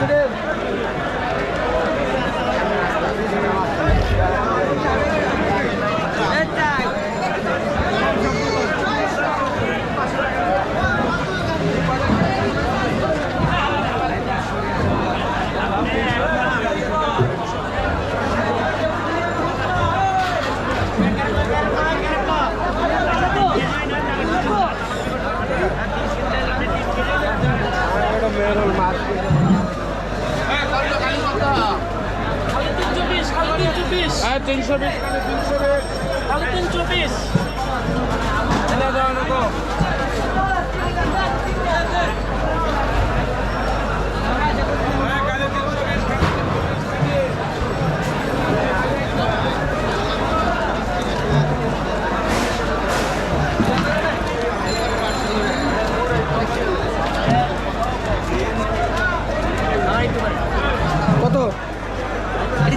কত?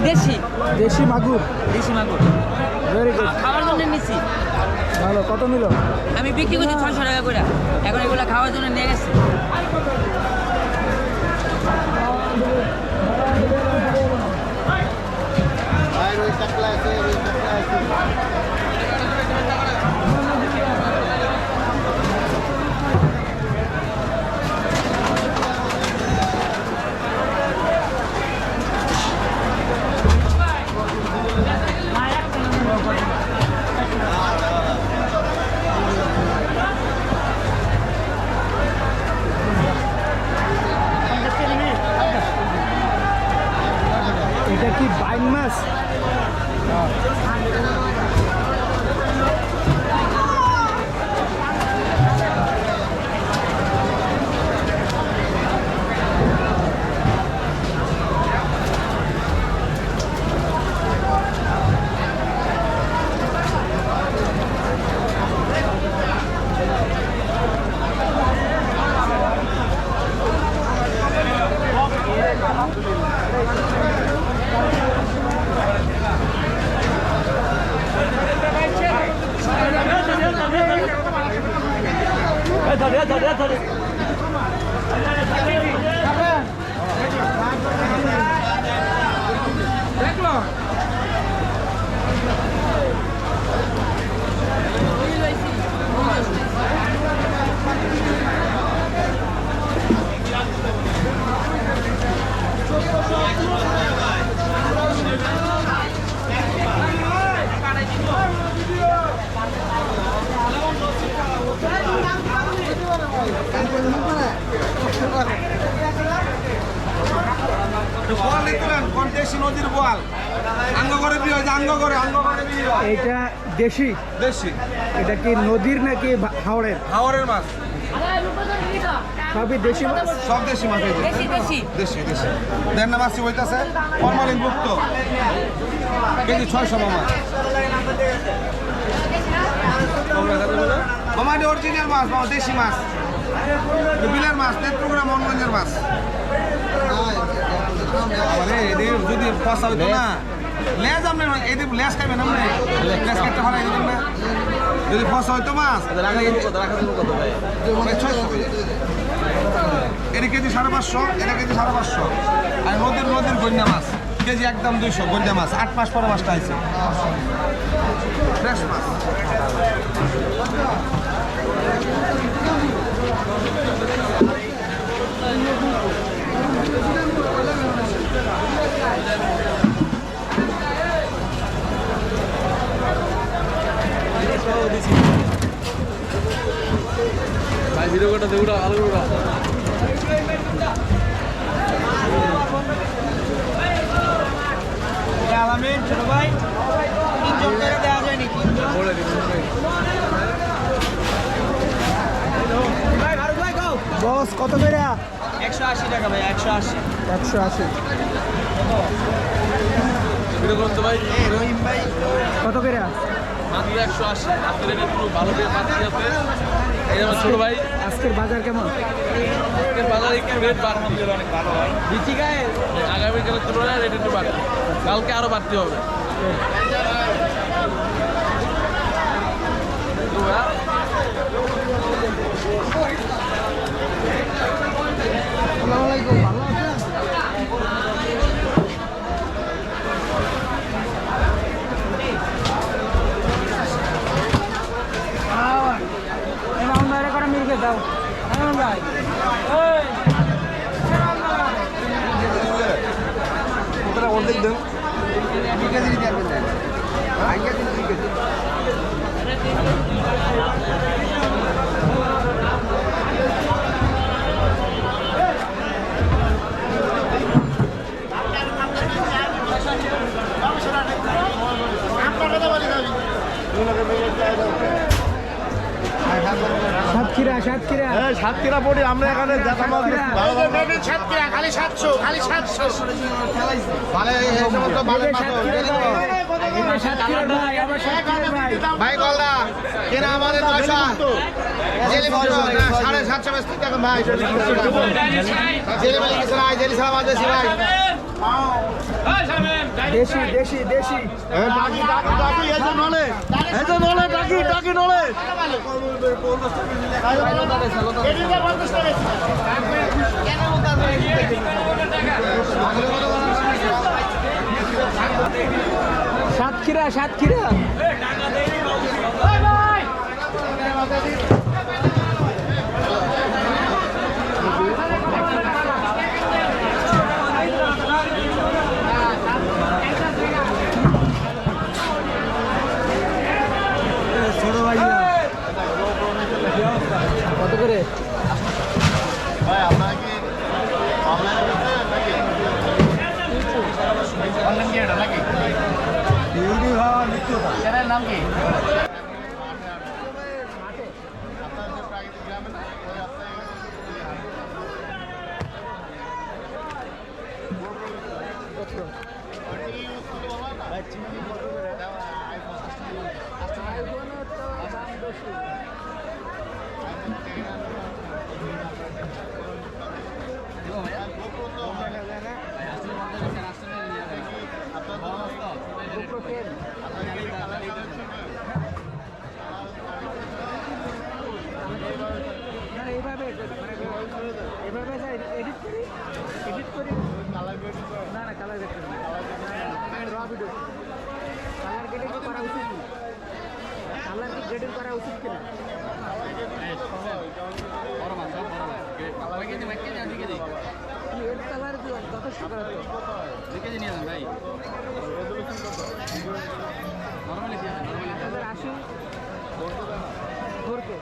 দেশি দেশি মাগুর। দেশি মাগুর ভেরি গুড। খাওয়ার জন্য নিচ্ছি। ভালো। কত নিল? আমি বিক্রি করছি 600 টাকা করে। এখন এগুলো খাওয়ার জন্য নিয়ে গেছি। এটা কি বাইন মাছ? নদীর বোয়াল আঙ্গ করে দিয়ে আঙ্গ করে এটা দেশি। দেশি। এটা কি নদীর নাকি হাওড়ের? হাওরের মাছ। সবই দেশি মাছ। সব দেশি মাছ। দেশি দেশি দেশি দেশি। দেড় না মাছটি হইতেছে ফরমালিন মুক্ত। কেজি 600 মামা। মামা এটা অরিজিনাল মাছ, মামা দেশি মাছ। বিলের মাছ, নেত্রকোনা মনগঞ্জের মাছ। আরে এদের যদি ফসা হইতো না, লেজ আপনি এদের লেজ খাইবেন আপনি, লেজ কাটতে ভালো দিবেন না। যদি ফসা হইতো মাছ, এটা কেজি 550, এটা কেজি 550। আর নদীর গন্যা মাছ কেজি একদম 200। গন্যা মাছ 8 মাস পরে মাছটা আছে, ফ্রেশ মাছ। ভাই ভিডিও করতে দেউড়া ভালো করে আলামিন ছোট ভাই 3 জন করে দেওয়া যায় নাকি? বলে দিবেন ভাই ভারত ভাই গাও। বস কত করে? 180 টাকা ভাই। 180 180। ভিডিও করতে ভাই রহিম ভাই কত করে? মাত্র 180। আপনার এটা একটু ভালো করে পাচ্ছি আপনি। এই আমার ছোট ভাই আজকের বাজার কেমন? আজকের বাজারে একটু রেট বাড়তি, অনেক ভালো হয়। বিচি গায়ে আগামীকালের তুলনায় রেট একটু বাড়তি, কালকে আরো বাড়তি হবে। আসসালামু আলাইকুম। ভালো আছেন? দাও ভাই অর্ধেক দেন 2 কেজি দিতে পারবেন আগে দিন 2 কেজি সাতক্ষীরা পড়ি আমরা এখানে সাতক্ষীরা খালি 700 খালি 700 ভাই গলদা কেনা আমাদের 900 জেলি বলো না 750 বেচতে দেখো ভাই জেলি বলি কিছু নাই জেলি সারা বাজে ভাই দেশি দেশি দেশি ডাকি এই যে নলে ডাকি নলে এদিকে 50 টাকা সাতক্ষীরা সাতক্ষীরা ছোট ভাই কত করে ভাই আপনারা কি অনলাইনে অনলাইন কি এটা নাকি ইউনি ভাবা নিত্যতা চ্যানেল নাম কি এইভাবে এডিট করি না না কালার গেট করি র ভিডিও কালার গেটিং করা উচিত কি কালার গেটিং করা উচিত কিনা এর কালার যথেষ্ট করা তো আসি ধরকে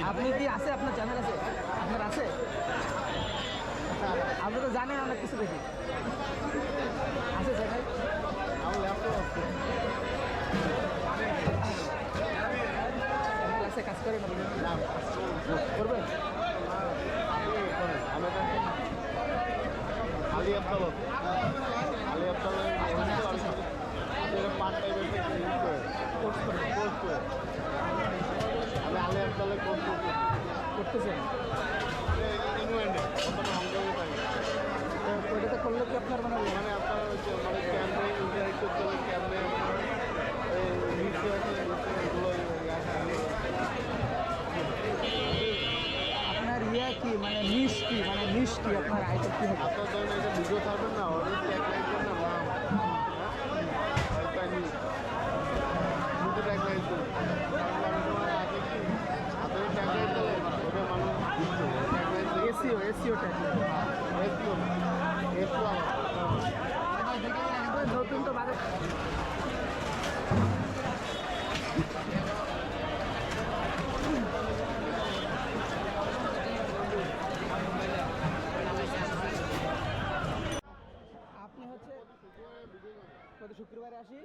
আপনি কি আছে আপনার চ্যানেল আছে আপনার আছে আচ্ছা আপনি তো জানেন অনেক কিছু দেখি আছে চ্যানেল আছে কাজ করেন করবেন আলী আব্দাল পার্ট টাইম আমি আলী আব্দালের কোর্স করতেছেন ইংল্যান্ডে অথবা হংকংয়ে থাকি ওইটাতে করলে কি আপনার মানে মানে আপনার হচ্ছে মানে ক্যাম্পে ইন্টারেক্ট করতে হবে ক্যাম্পে এগুলো আপনার ইয়া কি মানে নিশ কি মানে নিশ কি আপনার আইটেম কি হবে আপনার ধরেন এটা ভিডিও থাকবেন না অনেক ট্যাগ লাগবেন না নাম ট্যাগ লাগবেন আপনার ট্যাগ লাগবে ওটা মানুষ এসিও ট্যাগ নতুন তো বাজে আপনি হচ্ছে প্রতি শুক্রবারে আসি